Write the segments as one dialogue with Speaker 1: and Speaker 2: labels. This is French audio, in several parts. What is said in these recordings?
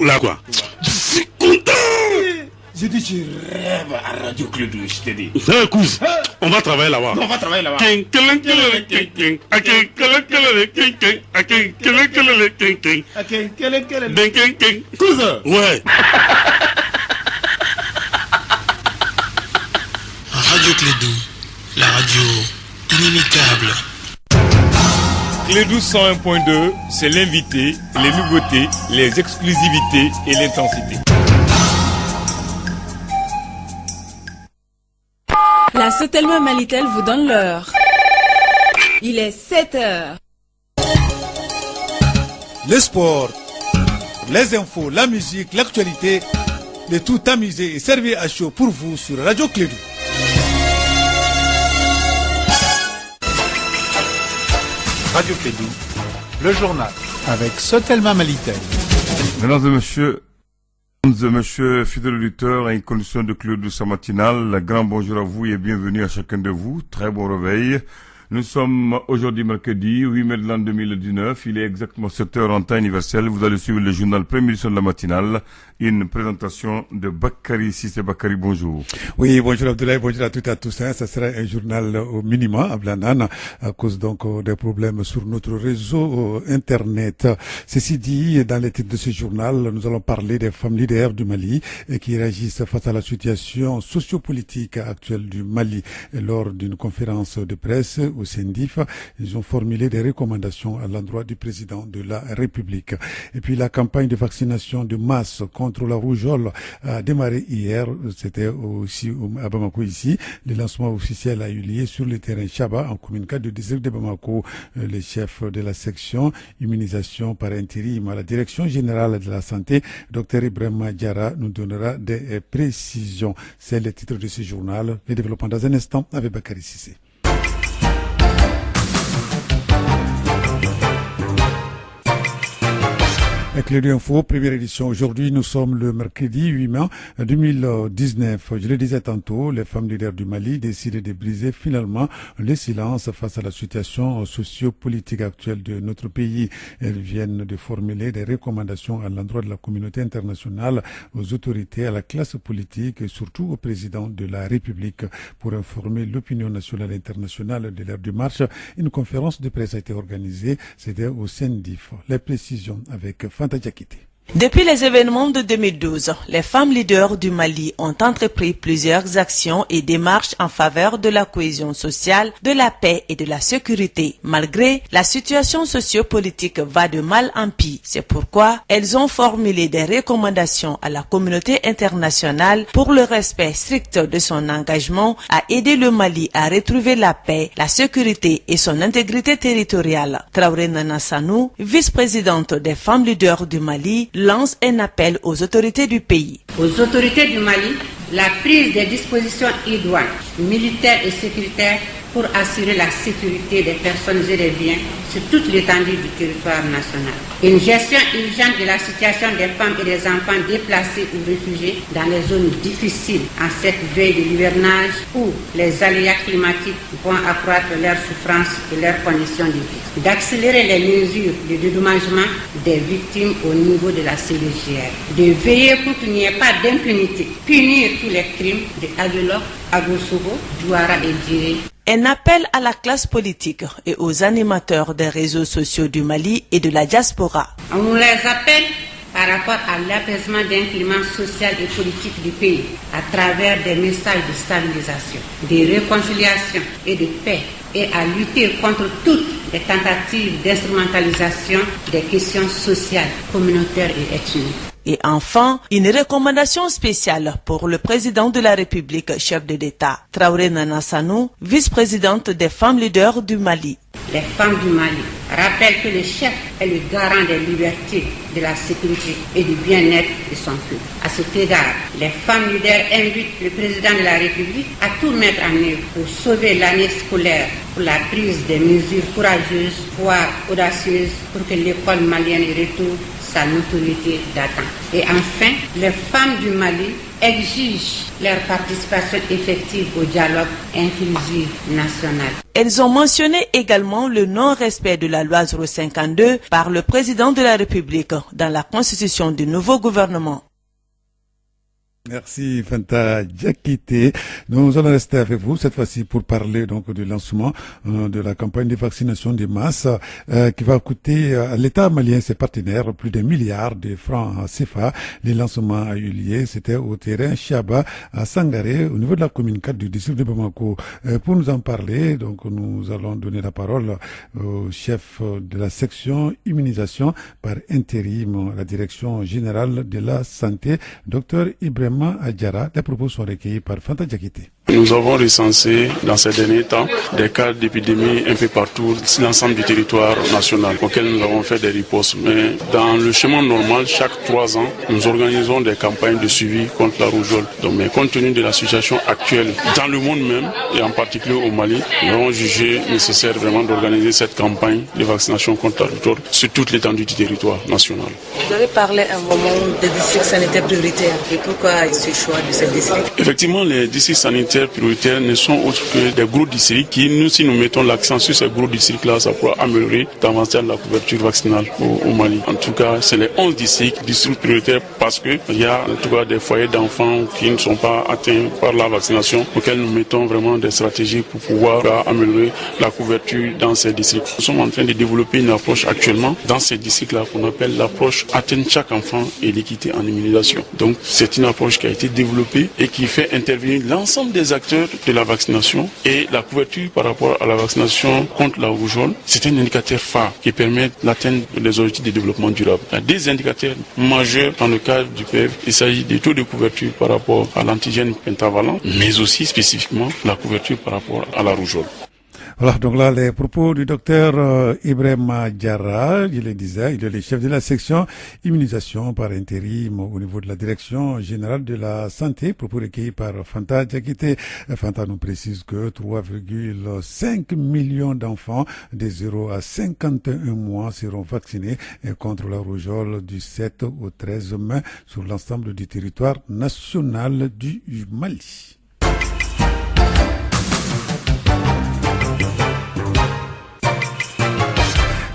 Speaker 1: Là quoi? Je suis content.
Speaker 2: J'ai dit tu rêves à Radio Clédou, je t'ai dit.
Speaker 1: Écoute, on va travailler là-bas.
Speaker 2: On va travailler là-bas. Cousin.
Speaker 1: Ouais.
Speaker 3: Radio Clédou, la radio inimitable.
Speaker 4: Clédou 101.2, c'est l'invité, les nouveautés, les exclusivités et l'intensité.
Speaker 5: La Sotelma Malitel vous donne l'heure. Il est 7h.
Speaker 6: Le sport, les infos, la musique, l'actualité, le tout amusé et servi à chaud pour vous sur Radio Clédou. Radio Clédou, le journal avec Sotelma Malitel.
Speaker 7: Mesdames et messieurs, fidèles auditeurs, à une condition de Clédou sa matinale, un grand bonjour à vous et bienvenue à chacun de vous. Très bon réveil. Nous sommes aujourd'hui mercredi 8 mai de l'an 2019. Il est exactement 7h en temps universel. Vous allez suivre le journal première édition de la matinale. Une présentation de Bakary Sissé. Bakary, bonjour.
Speaker 6: Oui, bonjour Abdoulaye, bonjour à toutes et à tous. Ça sera un journal au minimum à Blanane à cause donc des problèmes sur notre réseau Internet. Ceci dit, dans les titres de ce journal, nous allons parler des femmes leaders du Mali qui réagissent face à la situation sociopolitique actuelle du Mali. Et lors d'une conférence de presse au CENDIF, ils ont formulé des recommandations à l'endroit du président de la République. Et puis la campagne de vaccination de masse contre la rougeole a démarré hier. C'était aussi à Bamako ici. Le lancement officiel a eu lieu sur le terrain Chaba en commune 4 du district de Bamako. Le chef de la section immunisation par intérim à la direction générale de la santé, Dr Ibrahima Diarra, nous donnera des précisions. C'est le titre de ce journal. Le développement dans un instant avec Bakary Sissé. Avec les infos, première édition. Aujourd'hui, nous sommes le mercredi 8 mai 2019. Je le disais tantôt, les femmes leaders du Mali décident de briser finalement le silence face à la situation socio-politique actuelle de notre pays. Elles viennent de formuler des recommandations à l'endroit de la communauté internationale, aux autorités, à la classe politique et surtout au président de la République. Pour informer l'opinion nationale et internationale de l'ère du marche, une conférence de presse a été organisée. C'était au CENDIF. Les précisions avec Fanta Diakité.
Speaker 8: Depuis les événements de 2012, les femmes leaders du Mali ont entrepris plusieurs actions et démarches en faveur de la cohésion sociale, de la paix et de la sécurité. Malgré la situation sociopolitique va de mal en pis, c'est pourquoi elles ont formulé des recommandations à la communauté internationale pour le respect strict de son engagement à aider le Mali à retrouver la paix, la sécurité et son intégrité territoriale. Traoré Nana Sanou, vice-présidente des femmes leaders du Mali, lance un appel aux autorités du pays.
Speaker 9: Aux autorités du Mali, la prise des dispositions idoines, militaires et sécuritaires pour assurer la sécurité des personnes et des biens sur toute l'étendue du territoire national. Une gestion urgente de la situation des femmes et des enfants déplacés ou réfugiés dans les zones difficiles en cette veille de l'hivernage où les aléas climatiques vont accroître leurs souffrances et leurs conditions de vie. D'accélérer les mesures de dédommagement des victimes au niveau de la CDGR. De veiller pour qu'il n'y ait pas d'impunité. Punir tous les crimes de Aguelok, Agosogo, Douara et Djiré.
Speaker 8: Un appel à la classe politique et aux animateurs des réseaux sociaux du Mali et de la diaspora.
Speaker 9: On les appelle par rapport à l'apaisement d'un climat social et politique du pays à travers des messages de stabilisation, de réconciliation et de paix et à lutter contre toutes les tentatives d'instrumentalisation des questions sociales, communautaires et ethniques.
Speaker 8: Et enfin, une recommandation spéciale pour le président de la République, chef de l'État, Traoré Nana Sanou, vice-présidente des femmes leaders du Mali.
Speaker 9: Les femmes du Mali rappellent que le chef est le garant des libertés, de la sécurité et du bien-être de son peuple. À cet égard, les femmes leaders invitent le président de la République à tout mettre en œuvre pour sauver l'année scolaire, pour la prise des mesures courageuses, voire audacieuses, pour que l'école malienne retourne sa notoriété datant. Et enfin, les femmes du Mali exigent leur participation effective au dialogue inclusif national.
Speaker 8: Elles ont mentionné également le non-respect de la loi 052 par le président de la République dans la constitution du nouveau gouvernement.
Speaker 6: Merci Fanta Diakité. Nous allons rester avec vous cette fois-ci pour parler donc du lancement de la campagne de vaccination des masses qui va coûter à l'État malien et ses partenaires plus d'1 milliard de francs CFA. Le lancement a eu lieu, c'était au terrain Chiaba à Sangaré au niveau de la commune 4 du district de Bamako. Pour nous en parler, donc nous allons donner la parole au chef de la section immunisation par intérim à la direction générale de la santé, Dr Ibrahim Adjara. Les propos sont recueillis par Fanta Diakité.
Speaker 10: Nous avons recensé dans ces derniers temps des cas d'épidémie un peu partout, sur l'ensemble du territoire national, auquel nous avons fait des ripostes. Mais dans le chemin normal, chaque 3 ans, nous organisons des campagnes de suivi contre la rougeole. Donc, mais compte tenu de la situation actuelle dans le monde même, et en particulier au Mali, nous avons jugé nécessaire vraiment d'organiser cette campagne de vaccination contre la rougeole sur toute l'étendue du territoire national.
Speaker 8: Vous avez parlé un moment des districts sanitaires prioritaires. Et pourquoi ce choix de ces districts?
Speaker 10: Effectivement, les districts sanitaires prioritaires ne sont autres que des gros districts qui, nous, si nous mettons l'accent sur ces gros districts-là, ça pourra améliorer davantage la couverture vaccinale au Mali. En tout cas, c'est les 11 districts prioritaires parce qu'il y a en tout cas des foyers d'enfants qui ne sont pas atteints par la vaccination, auxquels nous mettons vraiment des stratégies pour pouvoir améliorer la couverture dans ces districts. Nous sommes en train de développer une approche actuellement dans ces districts-là qu'on appelle l'approche atteindre chaque enfant et l'équité en immunisation. Donc, c'est une approche qui a été développée et qui fait intervenir l'ensemble des acteurs de la vaccination et la couverture par rapport à la vaccination contre la rougeole. C'est un indicateur phare qui permet d'atteindre les objectifs de développement durable. Il y a des indicateurs majeurs dans le cadre du PEV. Il s'agit des taux de couverture par rapport à l'antigène pentavalent, mais aussi spécifiquement la couverture par rapport à la rougeole.
Speaker 6: Voilà, donc là, les propos du docteur Ibrahim Diarra, je le disais, il est le chef de la section immunisation par intérim au niveau de la direction générale de la santé, propos recueillis par Fanta Diakité. Fanta nous précise que 3,5 millions d'enfants de 0 à 51 mois seront vaccinés contre la rougeole du 7 au 13 mai sur l'ensemble du territoire national du Mali.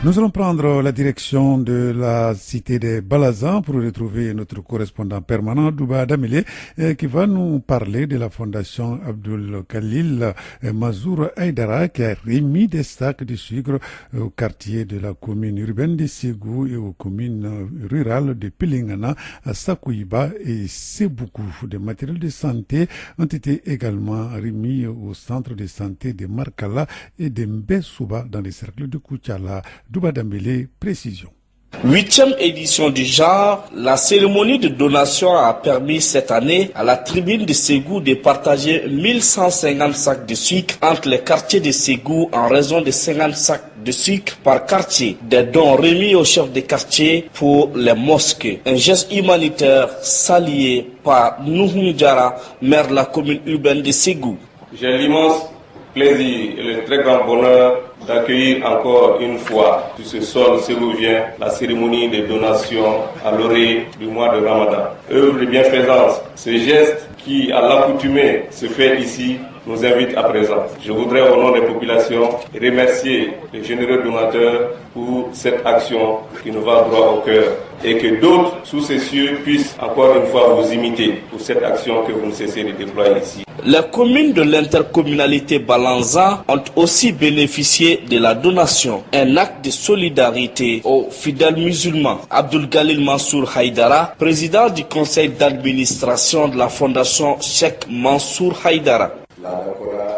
Speaker 6: Nous allons prendre la direction de la cité des Balazans pour retrouver notre correspondant permanent, Douba Damélé, qui va nous parler de la fondation Abdul Khalil Mansour Haïdara, qui a remis des sacs de sucre au quartier de la commune urbaine de Ségou et aux communes rurales de Pilingana, à Sakouiba et Seboukou. Des matériels de santé ont été également remis au centre de santé de Markala et de Mbessouba dans les cercles de Koutiala. Douba Dambélé, précision.
Speaker 11: 8e édition du genre, la cérémonie de donation a permis cette année à la tribune de Ségou de partager 1150 sacs de sucre entre les quartiers de Ségou en raison de 50 sacs de sucre par quartier. Des dons remis au chef de quartier pour les mosquées. Un geste humanitaire salué par Nouhou Diara, maire de la commune urbaine de Ségou.
Speaker 12: J'ai l'immense plaisir et le très grand bonheur d'accueillir encore une fois sur ce sol ségouvien la cérémonie de donation à l'orée du mois de Ramadan. Œuvre de bienfaisance, ce geste qui à l'accoutumée se fait ici nous invite à présent. Je voudrais au nom des populations remercier les généreux donateurs pour cette action qui nous va droit au cœur et que d'autres sous ces cieux puissent encore une fois vous imiter pour cette action que vous ne cessez de déployer ici.
Speaker 11: Les communes de l'intercommunalité Balanza ont aussi bénéficié de la donation, un acte de solidarité aux fidèles musulmans. Abdul Khalil Mansour Haïdara, président du conseil d'administration de la fondation Cheikh Mansour Haïdara.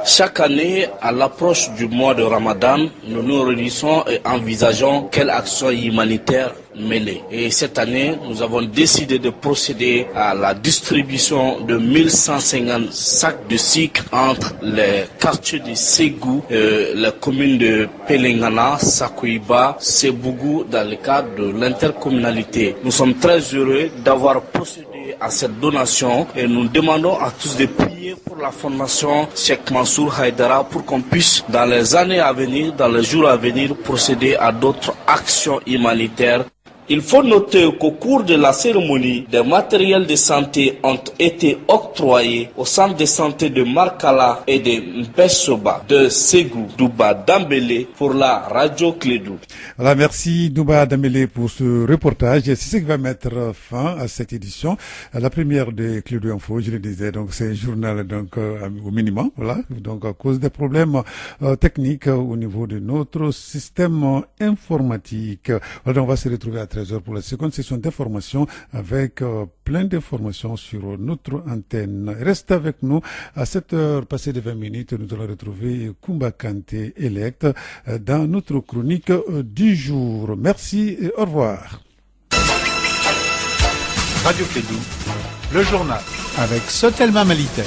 Speaker 11: Chaque année, à l'approche du mois de Ramadan, nous nous réunissons et envisageons quelle action humanitaire mêler. Et cette année, nous avons décidé de procéder à la distribution de 1150 sacs de sucre entre les quartiers de Ségou, les communes de Pelengana, Sakouiba, Sebougou dans le cadre de l'intercommunalité. Nous sommes très heureux d'avoir procédé à cette donation et nous demandons à tous de prier pour la fondation Cheikh Mansour Haïdara pour qu'on puisse dans les années à venir, dans les jours à venir, procéder à d'autres actions humanitaires. Il faut noter qu'au cours de la cérémonie, des matériels de santé ont été octroyés au centre de santé de Markala et de Mbessoba de Ségou, Douba Dambélé pour la radio Clédou.
Speaker 6: Voilà, merci Douba Dambélé pour ce reportage. C'est ce qui va mettre fin à cette édition. La première de Clédou Info, je le disais, donc c'est un journal donc au minimum, voilà, donc à cause des problèmes techniques au niveau de notre système informatique. Voilà, on va se retrouver à 13h pour la seconde session d'information avec plein d'informations sur notre antenne. Reste avec nous à 7h passées de 20 minutes. Nous allons retrouver Kumba Kanté élect dans notre chronique du jour. Merci et au revoir.
Speaker 13: Radio Clédou, le journal avec Sotelma Malitel.